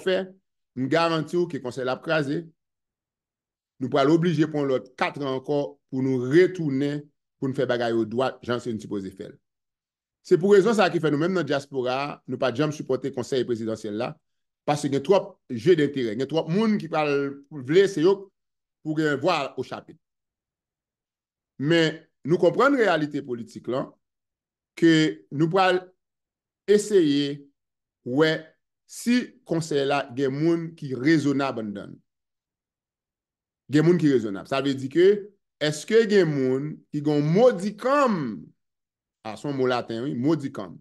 fait, nous garantissons que le conseil l'a crasé, nous pourrons l'obliger pour l'autre 4 ans encore pour nous retourner pour nous faire bagaille au droit, j'en sais une supposée faire. C'est pour raison ça qui fait nous-mêmes dans la diaspora, nous pas jamais supporter le conseil présidentiel là, parce qu'il y a trop de jeux d'intérêt, il y a trop de monde qui parle pour c'est pour voir au chapitre. Mais nous comprenons la réalité politique là, que nous pourrons essayer, ouais, si conseil là, il y a des gens qui sont raisonnables dedans. Il y a des gens qui sont raisonnables. Ça veut dire que, est-ce que il y a des gens qui ont modicum, à son mot latin, oui, modicum,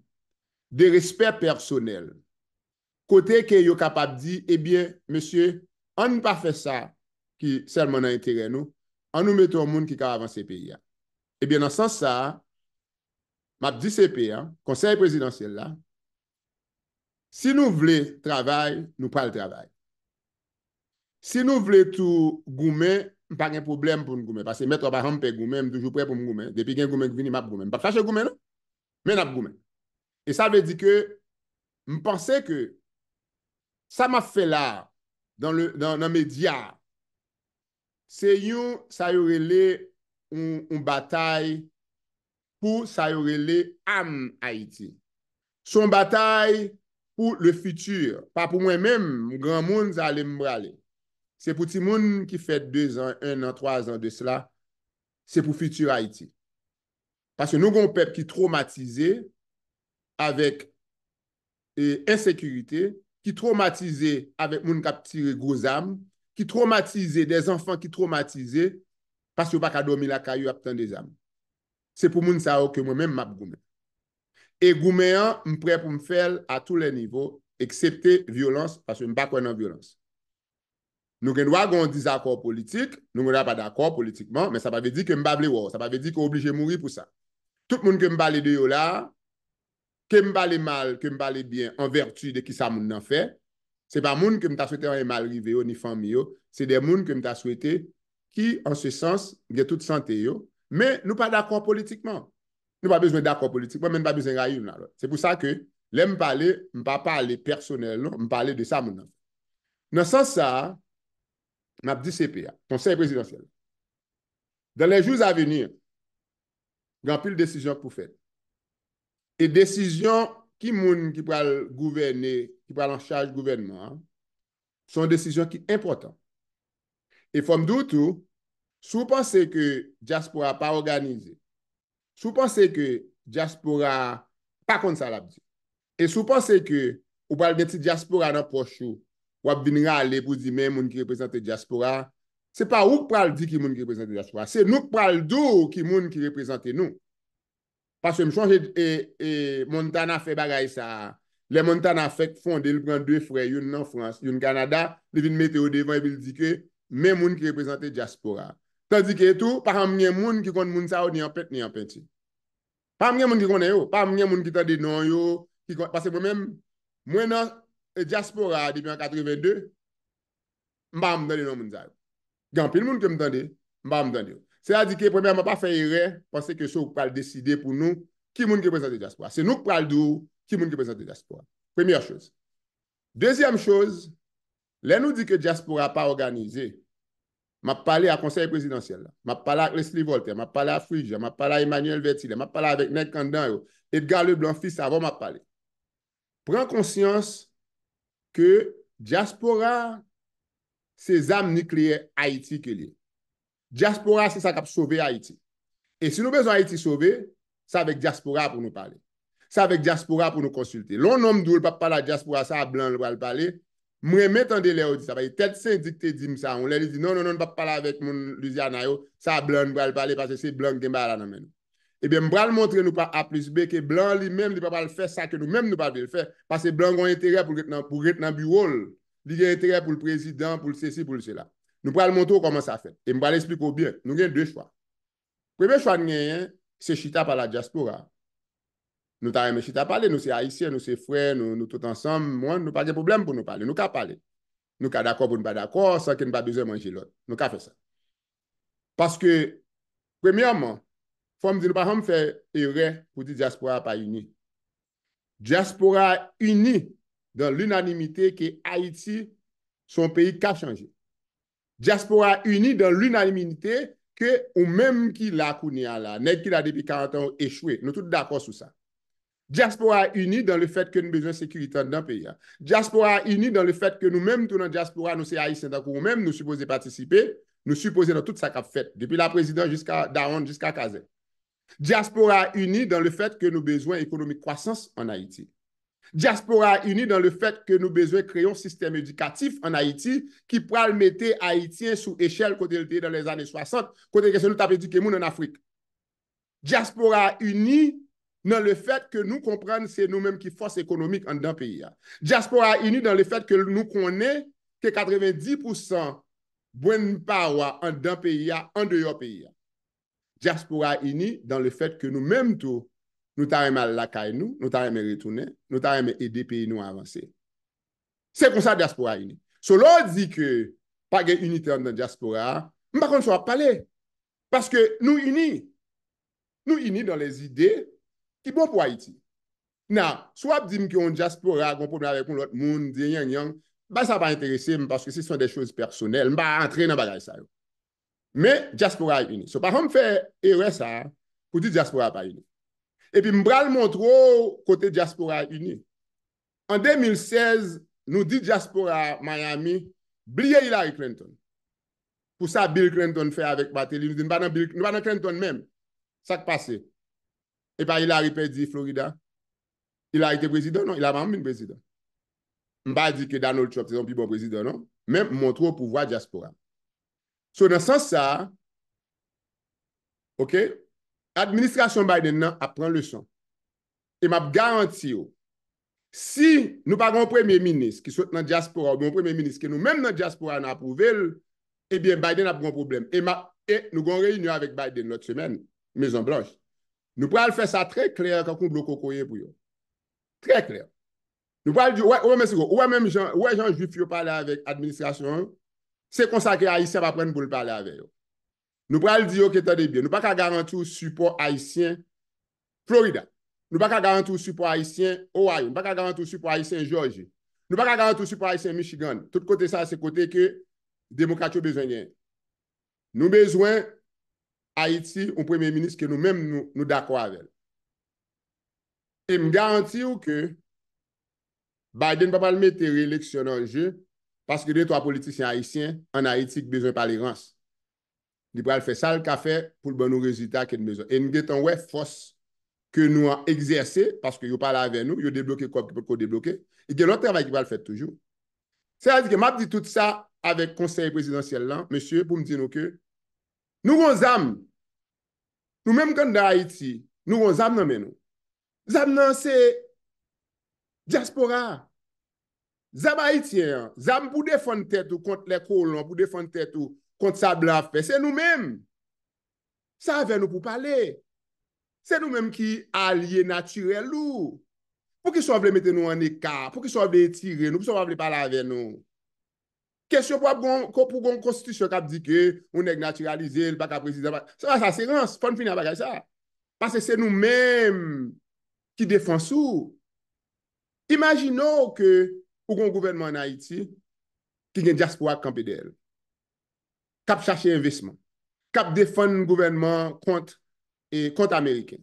de respect personnel, côté que yo capable de dire, eh bien, monsieur, on ne pas fait ça qui seulement dans l'intérêt nous, on nous mettons un monde qui peut avancer le pays. Eh bien, dans ce sens ça, m'a dit CP, conseil présidentiel là, si nous voulons travail, nous pas le travail. Si nous voulons tout goumer, pas de problème pour nous goumer. Parce que mettre par exemple goumer, je suis toujours prêt pour me goumer. Depuis qu'il y a un goumer qui vient, je goumer. Pas fâcher goumer, non? Mais je goumer. Et ça veut dire que je pensais que ça m'a fait là, dans les médias, c'est ça y aurait une bataille pour ça y aurait les âmes Haïti. Son bataille pour le futur. Pas pour moi-même, grand monde, ça allait me braler. C'est pour tout le monde qui fait 2 ans, 1 an, 3 ans de cela. C'est pour futur Haïti. Parce que nous avons un peuple qui est traumatisé avec insécurité, qui est traumatisé avec moun qui a tiré gros âmes, qui est traumatisé des enfants qui sont traumatisés parce que pas qu'à dormir la caillou à des âmes. C'est pour moun ça que moi-même m'a goumé. Et goumé, je suis prêt pour me faire à tous les niveaux, excepté violence, parce que je ne suis pas dans violence. Nous avons un désaccord politique, nous n'avons pas d'accord politiquement, mais ça ne veut pas dire que je ne ça ne veut dire qu'on est obligé de mourir pour ça. Tout le monde qui me parle de là, que me parle mal, que me parle bien, en vertu de qui ça moun nan fait, ce n'est pas moun que me t'a souhaité un mal rivé ni famille, c'est des moun que me t'a souhaité qui, en ce sens, ont toute santé, mais nous pas d'accord politiquement. Nous pas besoin d'accord politiquement, mais nous pas besoin de raïm. C'est pour ça que, là, me parler, me pas parler personnel, me parler de ça, moun. Dans ce sens, ça, m'a dit CPA, Conseil présidentiel. Dans les jours à venir, il y a plus de décisions pour faire. Et décisions qui moun qui peut gouverner, qui peut en charge du gouvernement, sont décisions qui sont importantes. Et comme tout, si vous pensez que diaspora pas organisé, si vous pensez que diaspora pas comme ça l'a dit, et si vous pensez que vous parlez de diaspora dans poche ou venir aller pour dire même moun qui représente diaspora, c'est pas vous qui parlez dire qui moun qui représente diaspora, c'est nous qui parlons d'où qui moun qui représente nous. Parce que je change et Montana fait bagaille ça. Les Montana fait fondé, il prend 2 frères, une en France, une au Canada, il vient mettre au devant et il dit que même moun qui représente diaspora. Tandis que tout, par exemple, il y a moun qui connaît moun ça ni en pète ni en peinture. Pas moun qui connaît yo, pas moun qui tande non yo, parce que moi-même, moi dans diaspora depuis en 82, m'pa m'tande non moun ça. Gan pile moun qui m'tande, m'pa m'tande. C'est-à-dire que, premièrement, pas faire erreur, penser que ça, vous pouvez décider pour nous qui est qui présente la diaspora. C'est nous qui parlons qui est qui présente la diaspora. Première chose. Deuxième chose, là, nous dit que la diaspora n'est pas organisée. Je parlé à conseil présidentiel, je parlé avec Leslie Voltaire, je parlé à Frigia, je parlé à Emmanuel Vertil, je parlé avec Ned Kandan, Edgar Leblanc, fils avant de parler. Prends conscience que la diaspora, c'est armes nucléaires Haïti qui est. Diaspora, c'est ça qui a sauvé Haïti. Et si nous avons besoin d'Haïti sauvé, c'est avec diaspora pour nous parler. C'est avec diaspora pour nous consulter. L'on nomme d'où le papa la diaspora, ça a blanc, le parler. Moi, mettons des l'air, ça va être tête syndic te dit ça. On leur dit non, non, non, ne pas parler avec mon Louisiana, ça a blanc, le parler parce que c'est blanc qui est là. Eh bien, je vais montrer nous pas A plus B que blanc lui-même, il ne peut pas le faire ça que nous-mêmes nous ne pouvons pas le faire. Parce que blanc a intérêt pour être dans le bureau. Il a intérêt pour le président, pour le ceci, pour le cela. Nous allons montrer comment ça fait. Et je vais l'expliquer bien. Nous avons 2 choix. Le premier choix, c'est chita par la diaspora. Nous avons chita parler, nous sommes haïtiens, nous sommes frères, nous tous ensemble. Moi, nous pas de problème pour nous parler. Nous avons parler. Nous sommes d'accord pour nous pas d'accord, sans qu'il n'y ait pas besoin de manger l'autre. Nous avons fait ça. Parce que, premièrement, il faut me dire, nous ne pouvons pas faire erreur pour dire diaspora pas unie. Diaspora unie dans l'unanimité que Haïti, son pays qui a changé. Diaspora unie dans l'unanimité que ou même qui l'a kounia là, nèg qui l'a depuis 40 ans échoué. Nous tous d'accord sur ça. Diaspora unie dans le fait que nous avons besoin de sécurité dans le pays. Diaspora unie dans le fait que nous-mêmes, tout dans la diaspora, nous sommes haïtiens, nous-mêmes, nous supposons participer, nous supposons dans tout ça qu'a fait, depuis la présidence jusqu'à Daron, jusqu'à Kazé. Diaspora unie dans le fait que nous avons besoin d'économique croissance en Haïti. Diaspora unie dans le fait que nous avons besoin de créer un système éducatif en Haïti qui pourra mettre Haïtiens sous échelle côté dans les années 60, côté que nous avons éduqué en Afrique. Diaspora unie dans le fait que nous comprenons c'est nous-mêmes qui force économique en dans le pays. Diaspora unie dans le fait que nous connaissons que 90% bonne paroi en dans le pays, en dehors pays. Diaspora unie dans le fait que nous-mêmes tout, nous t'avons mal la caille nous t'avons retourner, nous t'avons aider pays nous à avancer. C'est comme ça diaspora unie. Cela dit que pas de unité dans la diaspora, mais par contre, on va parler. Parce que nous unis dans les idées qui sont bon pour Haïti. Non, soit dire qu'on diaspora, qu'on problème avec l'autre monde, bah, ça va pas intéresser parce que ce sont des choses personnelles. Je ne vais pas entrer dans le bagage ça. Mais diaspora est unie. So, par exemple, faire erreur ça pour dire diaspora pas unie. Et puis, je vais le montrer côté diaspora unie. En 2016, nous dit diaspora Miami, oubliez Hillary Clinton. Pour ça, Bill Clinton fait avec Bateli. Nous pas dans Clinton même. Ça qui passe. Et puis, Hillary perdu Florida. Il a été président, non? Il a même été président. Je ne vais pas dire que Donald Trump est un plus bon président, non? Même montrer au pouvoir diaspora. So, dans ce sens, ça, OK? L'administration Biden apprend le son. Et m'a garanti, si nous n'avons pas un premier ministre qui soit dans la diaspora, ou un premier ministre que nous-mêmes dans la diaspora nous approuvé, eh bien, Biden a un problème. Et nous avons une réunion avec Biden l'autre semaine, Maison Blanche. Nous pourrons faire ça très clair quand on bloque pour eux. Très clair. Nous pourrons dire, ouais, même Jean Juif parler avec l'administration, c'est comme ça que les Haïtiens vont prendre pour le parler avec eux. Nous pourrons dire, ok, attendez bien, nous ne pouvons pas garantir le support haïtien Florida. Nous ne pouvons pas garantir le support haïtien Ohio. Nous ne pouvons pas garantir le support haïtien Georgie. Nous ne pouvons pas garantir le support haïtien Michigan. Tout côté ça, c'est côté que démocratie a besoin. Nous avons besoin Haïti, un premier ministre que nous-mêmes nous d'accord avec. Et je garantis que Biden ne va pas le mettre l'élection en jeu parce que les trois politiciens haïtiens en Haïti ont besoin de tolérance. Il va faire ça le café pour le bon résultat qu'il a besoin. Et nous avons ouais force que nous avons exercé parce que vous parlez avec nous, vous débloquez quoi pour débloquer. Et il y a l'autre travail qui va le faire toujours. C'est-à-dire que je dis tout ça avec le conseil présidentiel là, monsieur, pour me dire que nous avons âme. Nous-mêmes quand dans Haïti, nous avons âme dans nous. Zam c'est diaspora. Zam haïtien, zam pour défendre tête ou contre les colons, pour défendre tête ou contre ça blanc fait, c'est nous-mêmes. Ça avec nous pour parler. C'est nous-mêmes qui alliés naturels ou. Pour qu'ils soient mettre nous en écart, pour qu'ils soient tirer nous, pour qu'ils soient parler avec nous. Question pour une constitution qui dit que on est naturalisé, le pas président. Ça c'est rance, faut finir avec ça. Parce que c'est nous-mêmes qui défendent sous. Imaginons que pour un gouvernement en Haïti qui a une diaspora campé d'elle, qui chercher investissement, qui défend le gouvernement contre américain,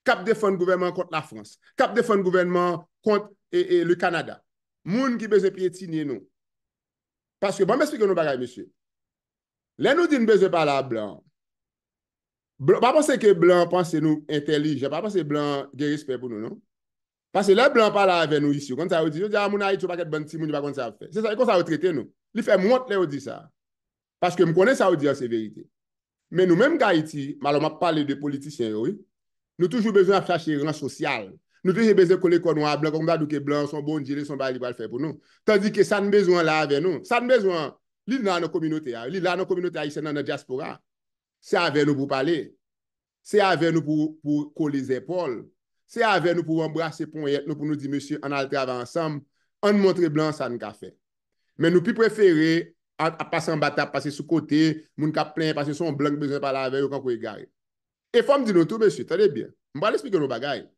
qui défend le gouvernement contre la France, qui défend le gouvernement contre le Canada. Moun qui besoin piétiner nous. Parce que, bon, m'expliquez nous bagaille, monsieur. Là, nous disons besoin pas la blanc. Pas penser que blanc pense nous intelligent, pas penser blanc a respect pour nous, non? Parce que les blancs parlent avec nous ici. Quand ça veut dire, ah, mon Haïti, pas de bon petit, mon pas comme ça fait. C'est ça, comme ça, vous traitez nous. Il fait montre, là, dit ça. Parce que je connais ça, vous dire, c'est vérité. Mais nous-mêmes, Haïti, malheureusement, on parle de politiciens, oui. Nous avons toujours besoin de chercher un rang social. Nous avons toujours besoin de coller comme noirs, blancs, comme ça, que blancs sont bons, ils sont bons, ils vont le faire pour nous. Tandis que ça n'a besoin là avec nous. Ça n'a besoin, l'île dans nos communautés, l'île dans nos communautés haïtiennes, dans notre diaspora. C'est avec nous pour parler. C'est avec nous pour coller les épaules. C'est avec nous pour embrasser pour nous dire, monsieur, on a le travail ensemble, on montre blanc, ça nous a fait. Mais nous plus préférer à passer en bataille, passer sous côté, moun ka plein, parce que son blanc besoin de parler avec eux quand vous égarez. Et faut me dire nous tout, monsieur, tenez bien. Je vais expliquer nos bagailles.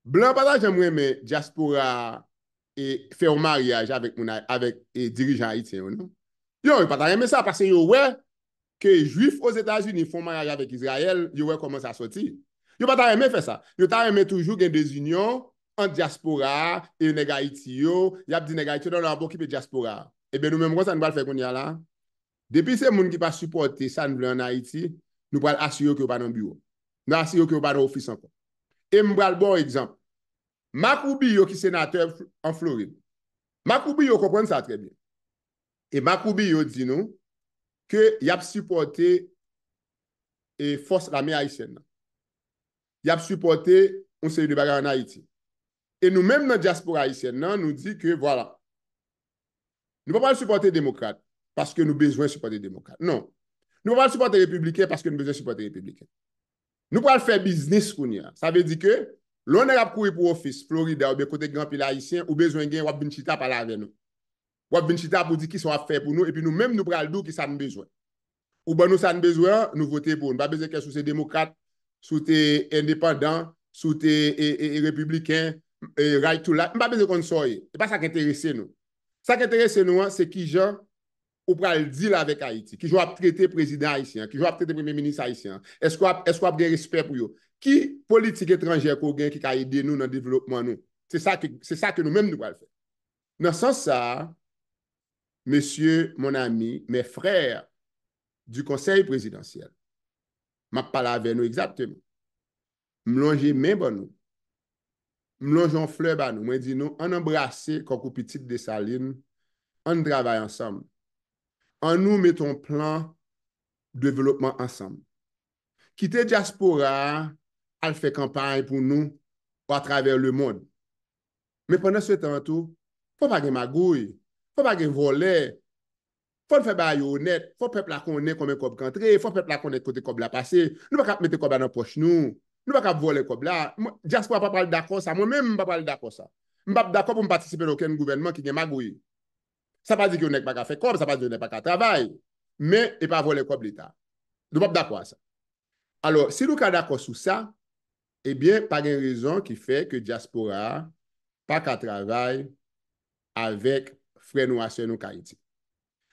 Blanc, pas j'aimerais, mais diaspora et faire un mariage avec dirigeants haïtiens, non? Yo, pas aimer ça parce que yo, ouais, que les Juifs aux États-Unis font mariage avec Israël, yo, ouais, comment ça sortit. Yo, pas aimer faire ça. Yo, t'as aimé toujours des unions en diaspora et les Haïti, yo, y a des Haïti dans la qui de diaspora. Eh bien, nous-mêmes, quoi ça nous va faire qu'on y a là? Depuis ces gens qui ne pas supporter ça nous en Haïti, nous allons assurer que pas dans le bureau. Nous assurer que pas dans l'office encore. Et je vais bon exemple. Macroubio qui est sénateur en Floride. Macroubio comprend ça très bien. Et Macroubio dit nous qu'il a supporté et force l'armée haïtienne. Il a supporté un série de bagages en Haïti. Et nous-mêmes, dans la diaspora haïtienne, nous dit que voilà, nous ne pouvons pas supporter les démocrates parce que nous avons besoin de supporter les démocrates. Non. Nous ne pouvons pas supporter les républicains parce que nous avons besoin de supporter les républicains. Nous pouvons faire business. Ça veut dire que l'on a courir pour office, Florida, ou bien côté grand pile haïtien, ou besoin de Wap Binchita par là avec nous. Wap Binchita pour dire qui sont à faire pour nous, et puis nous-mêmes, nous prenons le dos qui ça nous besoin. Ou ben nous, ça nous besoin, nous votons pour nous. Pas besoin que sous ces démocrates, sous tes indépendants, sous tes républicains, right to life. Pas besoin qu'on soit. C'est pas ça qui intéresse nous. Ça qui intéresse nous, c'est qui gens ou pour le deal avec Haïti, qui va traiter président haïtien, qui va traiter premier ministre haïtien. Est-ce qu'on a bien respect pour eux? Qui politique étrangère qui a aidé nous dans le développement nous? C'est ça que nous-mêmes nous allons faire. Dans ce sens ça, monsieur, mon ami, mes frères du conseil présidentiel, je parle avec nous exactement. Je longe main pour nous. Je longe en fleur pour nous. Je dis nous, on embrasse comme petite de Saline, on travaille ensemble. On nous mettons plan de développement ensemble. Quitter diaspora, elle fait campagne pour nous à travers le monde. Mais pendant ce temps, il ne faut pas que magouille, il ne faut pas que voler, il faut faire bail honnête, il faut que le peuple connaisse combien de rentré, il faut que le peuple connaisse côté cob la passé. Nous ne pouvons pas mettre cob dans la poche nous. Nous ne pouvons pas voler cob là. Diaspora ne pas parler d'accord ça. Moi-même, je ne pas parler d'accord ça. Je ne suis pas d'accord pour participer à aucun gouvernement qui est magouille. Ça ne veut pas dire qu'on n'est pas qu'à faire cob, ça ne veut pas dire qu'on n'est pas qu'à travailler. Mais il ne pas voler cob l'État. Nous ne sommes pas d'accord à ça. Alors, si nous sommes d'accord sur ça, eh bien, pas de raison qui fait que diaspora pas qu'à travailler avec frères nous et nous Haïti.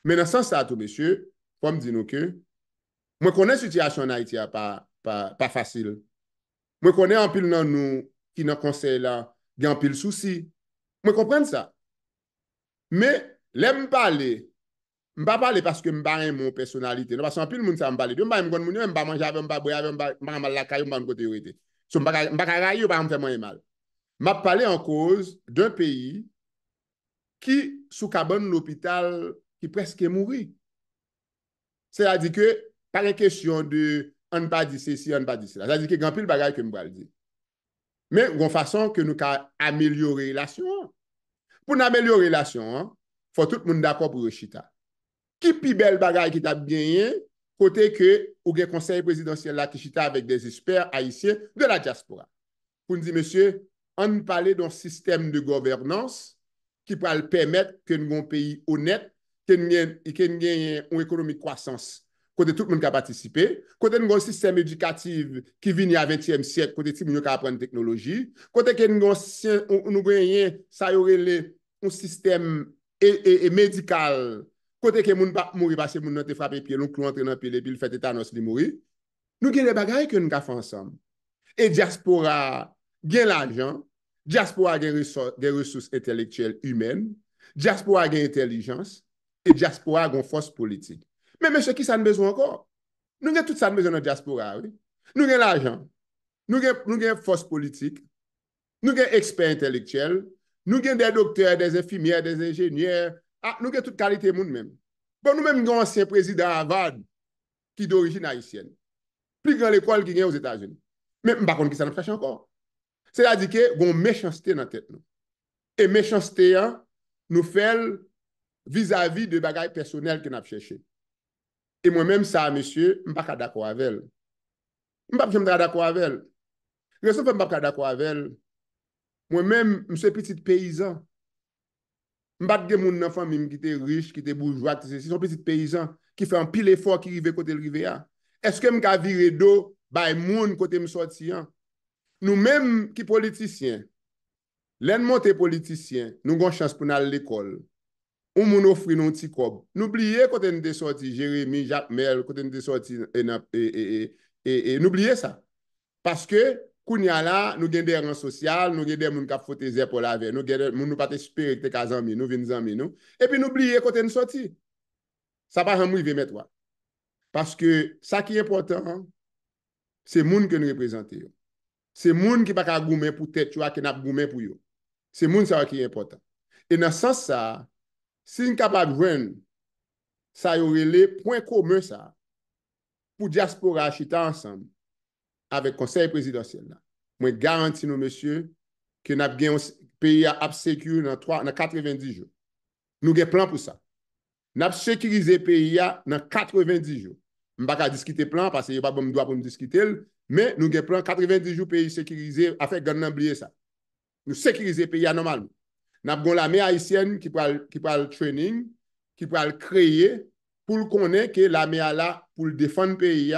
Mais dans ce sens-là, tout monsieur, comme dit nous que, moi connais la situation en Haïti pas facile. Moi connais un pile dans nous qui dans conseil là, il y a un pile souci. Moi comprends ça. Mais l'aime parler, je ne pas parler parce que je pas mon personnalité. Non, parce qu'un pile monde ça me parler. Je ne pas me pas manger avec, pas boire avec, pas mal la caille, pas côté vérité. Je ne pas railler, pas me faire mal. Je parler en cause d'un pays qui, sous cabane l'hôpital, qui presque est mourir. C'est-à-dire que, pas une question de on ne pas dit ceci, on ne pas dit cela. C'est-à-dire que grand pile bagaille que je vais dire. Mais, une façon que nous avons amélioré la relation. Pour améliorer la relation, il faut tout le monde d'accord pour le chita. Qui plus belle bagaille qui t'a bien, côté que, ou un conseil présidentiel là qui chita avec des experts haïtiens de la diaspora. Pour nous dire, monsieur, on parle d'un système de gouvernance qui va permettre que nous ayons un pays honnête, que nous ayons une économie de croissance, côté tout le monde qui a participé, côté nous avons un système éducatif qui vient au XXe siècle, côté tout le monde qui apprend la technologie, côté que nous avons ça y aurait un système médical, côté que nous ne pas mourir parce que nous avons frappé pied, nous clou entrer dans le pied, et puis le fait tétanos de mourir. Nous avons des bagages que nous avons fait ensemble. Et diaspora gagne l'argent, diaspora gagne des ressources intellectuelles humaines, diaspora gagne intelligence, et diaspora gagne force politique. Mais monsieur, qui ça nous besoin encore? Nous avons tout ça besoin de diaspora, oui. Nous avons l'argent, nous avons force politique, nous avons experts intellectuels, nous avons des docteurs, des infirmières, des ingénieurs, nous avons toute qualité de monde même. Bon, nous-mêmes avons un ancien président Harvard qui est d'origine haïtienne. Plus grand l'école qui est aux États-Unis. Mais par contre, qui ça nous fait encore? C'est-à-dire qu'il y a une méchanceté dans la tête. Et méchanceté, nous fait vis-à-vis de bagages personnels que nous avons cherché. Et moi-même, ça, monsieur, je ne suis pas d'accord avec elle. Je ne suis pas d'accord avec elle. Je ne suis pas d'accord avec elle. Moi-même, je suis un petit paysan. Je ne suis pas de mon enfant qui est riche, qui est bourgeois, qui sont petits paysans qui font un pile effort qui arrive côté le rivière. Est-ce que je peux virer d'eau par moun côté me sortir? Nous-mêmes qui politiciens, L'un monté politicien, nous avons chance pour aller à l'école. On nous offre un petit cob. N'oubliez quand on est sorti, Jérémy, Jacques Mel, quand on est sorti, n'oubliez ça. Parce que, kounya là, nous avons des rangs sociaux, nous avons des gens qui font des épaules avec nous, nous avons pas espérer que des amis, nous venons amis, nous. Et puis, n'oubliez quand on est sorti. Ça va pas arriver mettre. Parce que, ça qui est important, c'est le monde que nous représentons. C'est le monde qui n'a pas gourmet pour tête, qui n'a pas gourmet pour eux. C'est le monde qui est important. Et dans ce sens, ça, si nous sommes capables de joindre, ça y aurait les points communs ça, pour diaspora chita ensemble avec le conseil présidentiel. Là. Moi, garantis nous, monsieur, que nous avons un pays à sécuriser dans 90 jours. Nous avons un plan pour ça. Nous avons sécurisé le pays dans 90 jours. Je ne vais pas discuter plan parce qu'il n'y a pas de droit pour nous discuter, mais nous avons un plan 90 jours pays sécurisé afin de oublier ça. Nous sécuriser le pays normalement. Nous avons l'armée haïtienne qui parle le training, qui parle créer pour connaître que l'armée est là pour défendre le pays,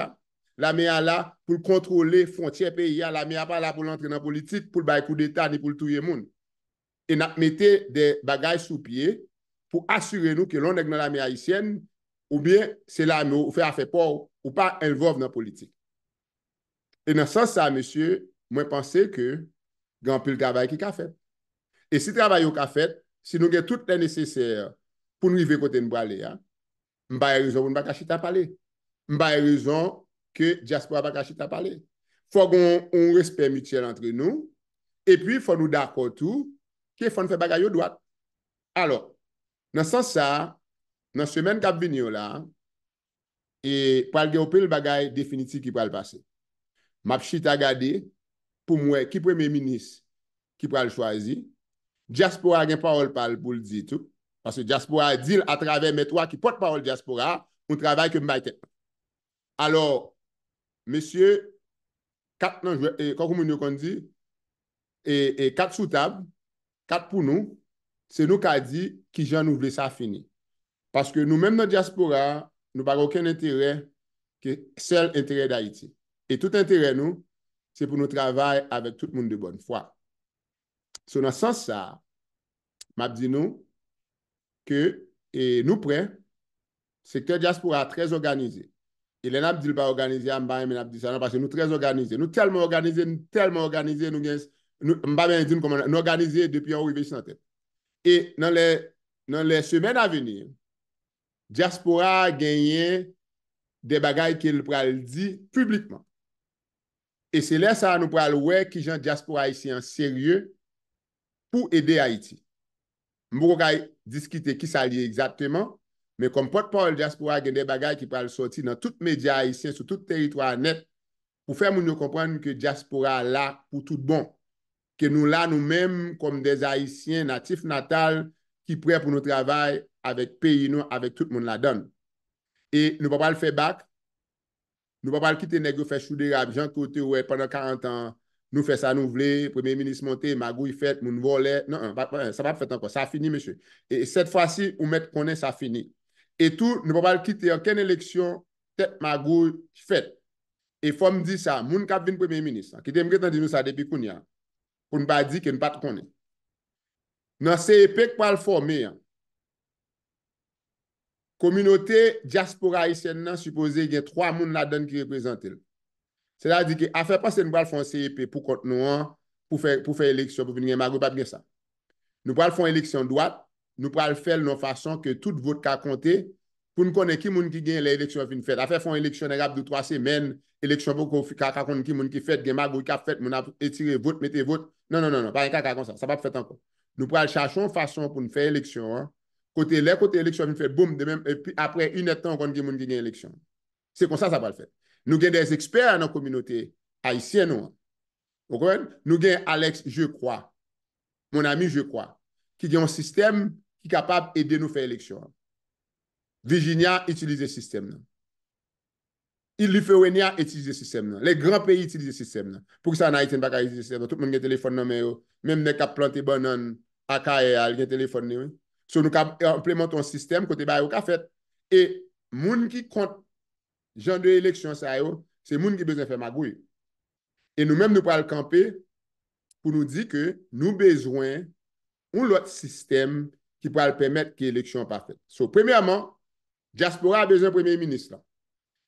l'armée est là pour contrôler les frontières pays, l'armée n'est pas là pour entrer dans la politique, pour le coup d'État, ni pour tout le monde. Et nous mettons des bagages sous pied pour assurer nous que l'on est dans l'armée haïtienne, ou bien c'est l'armée qui fait affaire pour ou pas involve dans la politique. Et dans ce sens, monsieur, moi, je pense que il y a un peu de travail qui a fait. Et si le travail est fait, si nous avons tout le nécessaire pour nous arriver côté de aller, je n'ai pas raison pour ne pas chita parler. Je n'ai pas raison que diaspora ne pas chita parler. Il faut qu'on un respect mutuel entre nous. Et puis, il faut nous d'accord tout qu'il faut nous faire bagaille droite. Alors, dans ce sens, ça, dans la semaine qui vient là, et pour aller au le bagaille définitif qui va le passer. Je vais chita garder pour moi qui premier ministre qui va le choisir. Diaspora a une parole pour le dire tout. Parce que diaspora dit à travers mes trois qui portent parole diaspora, on travaille que je alors, monsieur, quatre, comme on dit, et quatre sous table, quatre pour nous, c'est nous qui avons dit qui j'en ouvre ça fini. Parce que nous-mêmes dans la diaspora, nous n'avons aucun intérêt que seul intérêt d'Haïti. Et tout intérêt, nous, c'est pour nous travailler avec tout le monde de bonne foi. So, dans ce sens, ça, m'a dit nous que nous prêts, secteur diaspora très organisé. Et les n'a dit pas organisé, mais n'a dit ça parce que nous très organisés. Nous tellement organisés, nous pas dire comment nous organisés depuis on arrivé sur tête. Et dans les semaines à venir, diaspora a gagné des bagages qu'il pral dit publiquement. Et c'est là ça nous pral ouais qui gens diaspora ici en sérieux pour aider Haïti. Nous allons discuter qui ça lié exactement, mais comme porte-parole diaspora, il y a des bagages qui peuvent sortir dans tous les médias haïtiens, sur tout le territoire net, pour faire nous comprendre que diaspora est là pour tout bon. Que nous là, nous-mêmes, comme des Haïtiens natifs natals, qui prêts pour nous travailler avec pays, nous, avec tout le monde là-dedans. Et nous ne pouvons pas le faire back. Nous ne pouvons pas le quitter, nous faire chou de rap, Jean côté, ouais, pendant 40 ans. Nous faisons ça, nous voulons, Premier ministre monté, magouille fait, nous volons. Non, ça va pas faire encore. Ça a fini, monsieur. Et cette fois-ci, on met qu'on est, ça a fini. Et tout, nous ne pouvons pas le quitter. Aucune élection, tête magouille faite. Et il faut me dire ça, moun kap vin Premier ministre, qui t'aime dire nous ça depuis qu'on y a, pour ne pas dire que nous ne pas connaître. Dans CEP, qui va le former, communauté diaspora haïtienne, supposé qu'il y a 3 moun là-dedans qui représentent. C'est-à-dire que à faire passer nous allons faire un CEP pour compte nous pour faire élection pour venir Mago pas bien ça. Nous allons faire une élection droite, nous allons faire de façon que tout vote qu'a compté pour nous connaître qui moun qui gagne l'élection fin fait. À faire une élection de 3 semaines, élection pour qu'on connaître qui moun qui fait gagne Mago qui a fait moun a étiré vote mettez vote. Non, pas un cas comme ça, ça va pas faire encore. Nous allons chercher une façon pour nous faire élection côté élection fin fait boum de même et puis après une temps on connaît qui moun qui gagne élection. C'est comme ça va le faire. Nous avons des experts dans la communauté haïtienne. Nous avons Alex, je crois, mon ami, je crois, qui a un système qui est capable d'aider nous à faire l'élection. Virginia utilise ce système. Lithuania utilise ce système. Les grands pays utilisent ce système. Pour ça, en Haïti, on ne peut pas utiliser ce système. Tout le monde a un téléphone, même les qui ont planté banane à Kaye, il y a un téléphone. So, nous implémentons un système côté bail au fait. Et les gens qui comptent genre de élection, c'est les gens qui ont besoin de faire magouille. Et nous-mêmes, nous pouvons camper pour nous dire que nous besoin un autre système qui pourra permettre que l'élection soit faite. So, premièrement, diaspora a besoin de premier ministre.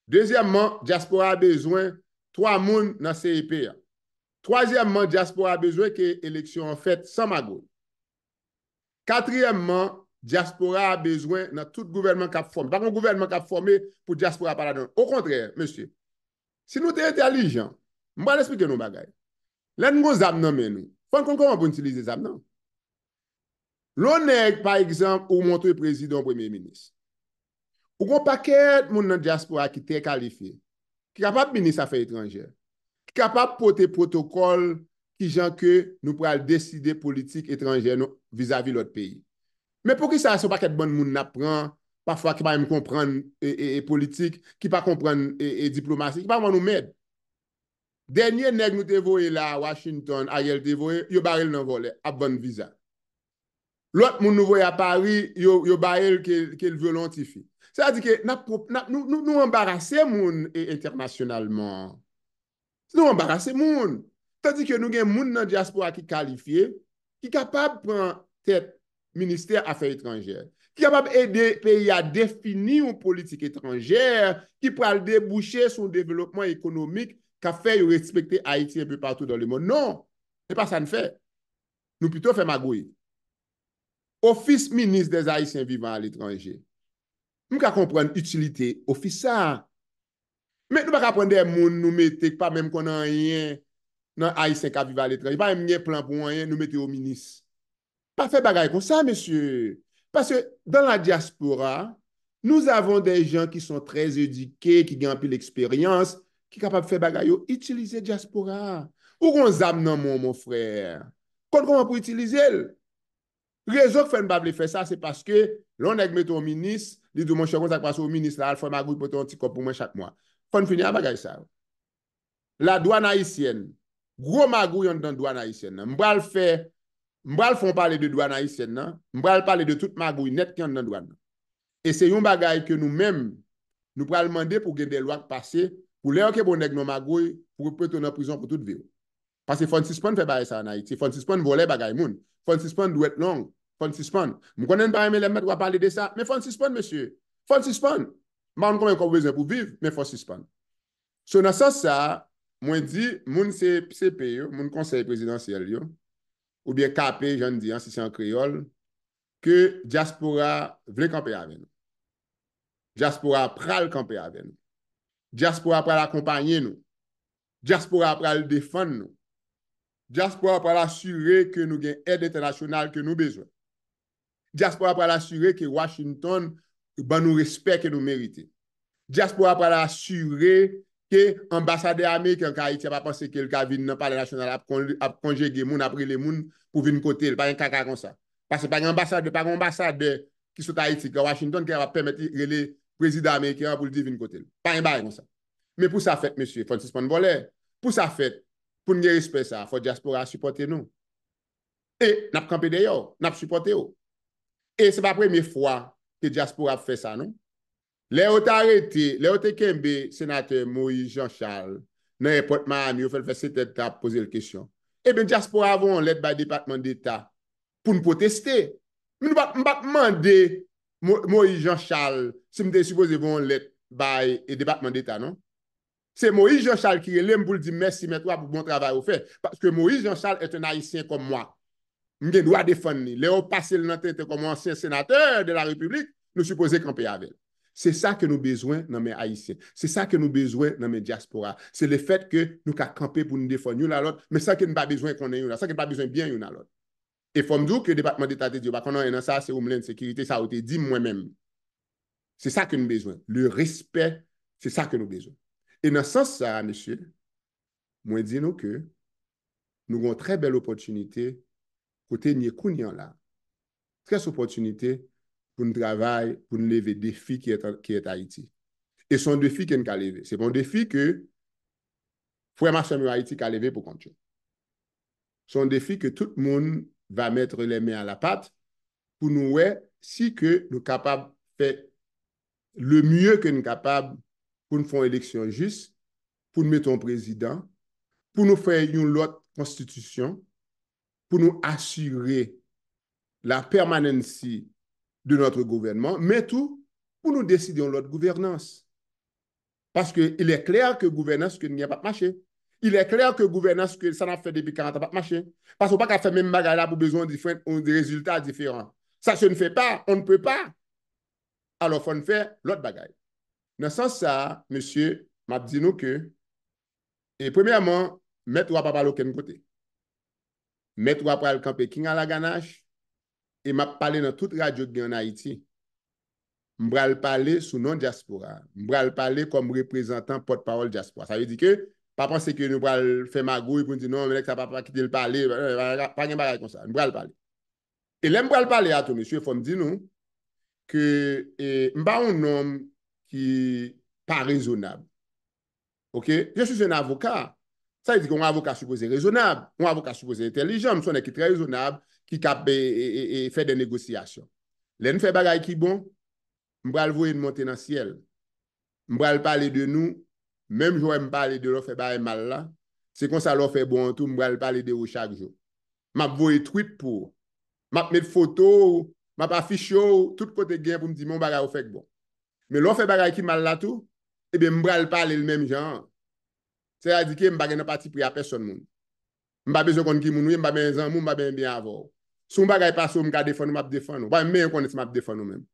Deuxièmement, diaspora a besoin 3 personnes dans CEP. Troisièmement, diaspora a besoin que l'élection soit faite sans magouille. Quatrièmement, diaspora a besoin dans tout gouvernement qui a formé. Pas un gouvernement qui a formé pour diaspora par là-dedans. Au contraire, monsieur, si nous sommes intelligents, je vais expliquer nos bagages. Là, nous avons des âmes dans nous. Faut qu'on comment utiliser les âmes. L'on par exemple, ou montre le président ou premier ministre. Ou qu'on paquet de monde dans la diaspora qui est qualifié, qui est capable de ministre affaires étrangères, qui est capable de porter protocole qui gens que nous pourrons décider politique étrangère vis-à-vis de l'autre pays. Mais pour qui ça, ce paquet de bon monde n'apprend, parfois qui ne pas comprendre politique, qui ne pas comprendre diplomatie, qui ne pas nous mettre. Dernier nèg nous te voyé là à Washington, Ariel te voyé, yo baril nan volet, à bonne visa. L'autre moun nous voyé à Paris, yo baril qu'il volontifie. Ça veut dire que nous embarrasser moun internationalement. Nous embarrasser moun. Tandis que nous avons moun dans diaspora qui qualifié, qui capable de prendre tête ministère Affaires étrangères, qui est capable d'aider le pays à définir une politique étrangère, qui pourra déboucher son développement économique, qui a fait respecter Haïti un peu partout dans le monde. Non, ce n'est pas ça nous fait. Nous plutôt fait magouille. Office ministre des Haïtiens vivant à l'étranger. Nous ne comprenons l'utilité office ça. Mais nous ne pouvons pas prendre des gens, nous mettons pas même qu'on a rien dans Haïtien qui vivent à l'étranger. Pas même un plan pour rien, nous mettons au ministre. Pas fait bagaille comme ça, monsieur. Parce que dans la diaspora, nous avons des gens qui sont très éduqués, qui ont un peu l'expérience, qui sont capables de faire bagaille, utiliser diaspora. Ou qu'on zam dans mon frère. Comment pour utiliser? Raison que fait ne faire ça, c'est parce que l'on a mis au ministre, dit mon cher, ça passe au ministre, là, il faut magouille pour ton petit cop pour moi chaque mois. Faut finir à bagaille ça. La douane haïtienne, gros magouille dans la douane haïtienne. M'bral faire M'bral font parler de douane haïtienne, non? M'bral parler de toute magouille net qui est dans la douane. Et c'est un bagage que nous-mêmes, nous pourrons demander pour que des lois passer, pour les gens qui ont des magouilles, pour peut être en prison pour toute vie. Parce que Francis Pond fait ça en Haïti. Francis Pond volait bagage moun. Francis Pond doit être long. Francis Pond. Je connais pas les mettre à parler de ça. Mais Francis Pond, monsieur. Francis Pond. Je ne sais pas combien besoin pour vivre, mais Francis Pond. So, dans ce sens, ça, moi, je dis, mon CP, mon conseil présidentiel, ou bien KP, j'en dis, si c'est en créole, que diaspora veut camper avec nous. Diaspora pral camper avec nous. Diaspora pral accompagner nous. Diaspora pral défendre nous. Diaspora pral assurer que nous avons aide internationale que nous besoin. Diaspora pral assurer que Washington ben nous respect que nous méritons. Diaspora pral assurer que l'ambassadeur américain qui Haïti pas pensé que le Kavin dans le palais national a conjugué moun après les moun pour venir côté, pas un caca comme ça. Parce que pas un ambassadeur qui sont à Haïti, qui Washington, qui va permettre le président américain pour le dire venir côté. Pas un bail comme ça. Mais pour ça fait, monsieur Francis Pond-Volet, pour ça fait, pour nous respecter ça, il faut diaspora supporter nous. Et nous avons campé d'ailleurs, nous avons supporté. Et ce n'est pas la première fois que diaspora fait ça, non? Les ont arrêté, les ont kembe sénateur Moïse Jean-Charles, dans l'aéroport Miami, il fait cette étape poser la question. Eh bien, diaspora avons l'aide par le département d'État pour nous protester. Nous ne pouvons pas demander Moïse Jean-Charles si nous supposons avoir l'aide par le département d'État, non? C'est Moïse Jean-Charles qui est là pour dire merci, mais toi, pour bon travail au fait. Parce que Moïse Jean-Charles est un Haïtien comme moi. Je dois défendre. Les ont passé le tête comme ancien sénateur de la République, nous supposons camper avec. C'est ça que nous avons besoin dans mes Haïtiens. C'est ça que nous avons besoin dans mes diasporas. C'est le fait que nous avons campé pour nous défendre l'autre, mais ça que nous n'avons pas besoin qu'on ait ça que nous n'avons pas besoin bien l'autre. Et il faut me dire que le département d'État de Dieu, quand on a ça, c'est Homeland Sécurité, ça a été dit moi-même. C'est ça que nous avons besoin. Le respect, c'est ça que nous avons besoin. Et dans ce sens, ça, monsieur, moi, dis-nous que nous avons une très belle opportunité côté Nyekounian là. Très opportunité pour nous travailler, pour nous lever des défis qui est Haïti. Et son défi qui est levé. C'est un défi que Frère Marchand Haïti a levé pour continuer. C'est un défi que tout le monde va mettre les mains à la pâte pour nous voir si que nous sommes capables de faire le mieux que nous sommes capables pour nous faire une élection juste, pour nous mettre un président, pour nous faire une autre constitution, pour nous assurer la permanence de notre gouvernement, mais tout pour nous décider de notre gouvernance. Parce qu'il est clair que gouvernance, que n'y a pas marché. Il est clair que gouvernance, que ça n'a fait depuis 40 ans, pas marché. Parce qu'on ne peut pas faire même bagarre là pour besoin de résultats différents. Ça se ne fait pas, on ne peut pas. Alors, il faut faire l'autre bagaille. Dans ce sens, ça, monsieur, m'a dit nous que, et premièrement, mettre pas parler aucun côté. Mettre pas le camper qui a la ganache, et m'a parlé dans toute radio en Haïti. M'bral parler sous nom diaspora. M'bral parler comme représentant porte-parole diaspora. Ça veut dire que, pas penser que nous bral faire magouille pour dire non, mais ça va pas quitter le parler, pas de bagage comme ça. M'bral parler. Et là, m'bral parler à tout, monsieur, il faut me dire nous que m'ba un homme qui pas raisonnable. OK? Je suis un avocat. Ça veut dire qu'un avocat supposé raisonnable, un avocat supposé intelligent, son qui est très raisonnable, qui cap et fait des négociations. Là, nous fait bagage qui bon, m'bral voyer monter dans le ciel. M'bral parler de nous, même je vais parler de l'offre fait mal là. C'est comme ça l'offre fait bon tout, m'bral parler de vous chaque jour. M'a voyer tweet pour, m'a mettre photo, m'a pas affiché tout côté gain pour me dire mon bagage fait bon. Mais l'offre fait bagage qui mal là tout, et bien m'bral parler le même genre. C'est-à-dire que m'bagay nan parti pris à personne moun. M'pa besoin kon ki moun, m'pa besoin moun, m'pa bien avoir. Son bagay passe m'ka défendre, m'a défendre. Pas même connaître m'a défendre même.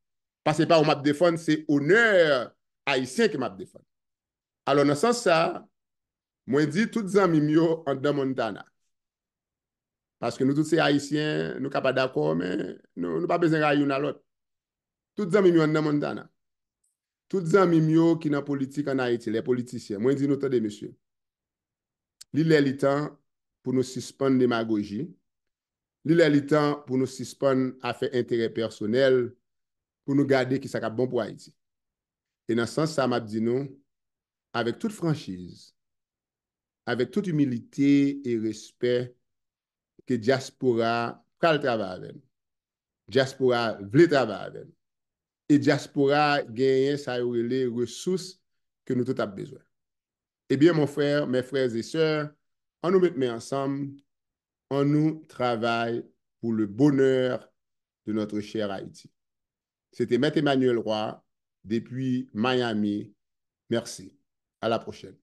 Parce que pas m'a défendre, c'est honneur haïtien qui m'a défendre. Alors dans ce sens ça, moi dis toutes amis mio en dans Montana. Parce que nous tous ces haïtiens, nous pas d'accord mais nous pas besoin de une à l'autre. Toutes amis mio en dans Montana. Toutes amis mio qui dans politique en Haïti, les politiciens. Moi dis nous attendez monsieur. Il est le temps pour nous suspendre démagogie. Il est le temps pour nous suspendre affaires intérêt personnel, pour nous garder qui ça bon pour Haïti. Et dans ce sens, ça m'a dit nous, avec toute franchise, avec toute humilité et respect, que diaspora pral travailler avec nous. Diaspora veut travailler avec nous. Et diaspora gagne ça les ressources que nous tous avons besoin. Eh bien, mon frère, mes frères et sœurs, on nous met ensemble, on nous travaille pour le bonheur de notre cher Haïti. C'était Maître Emmanuel Roy depuis Miami. Merci. À la prochaine.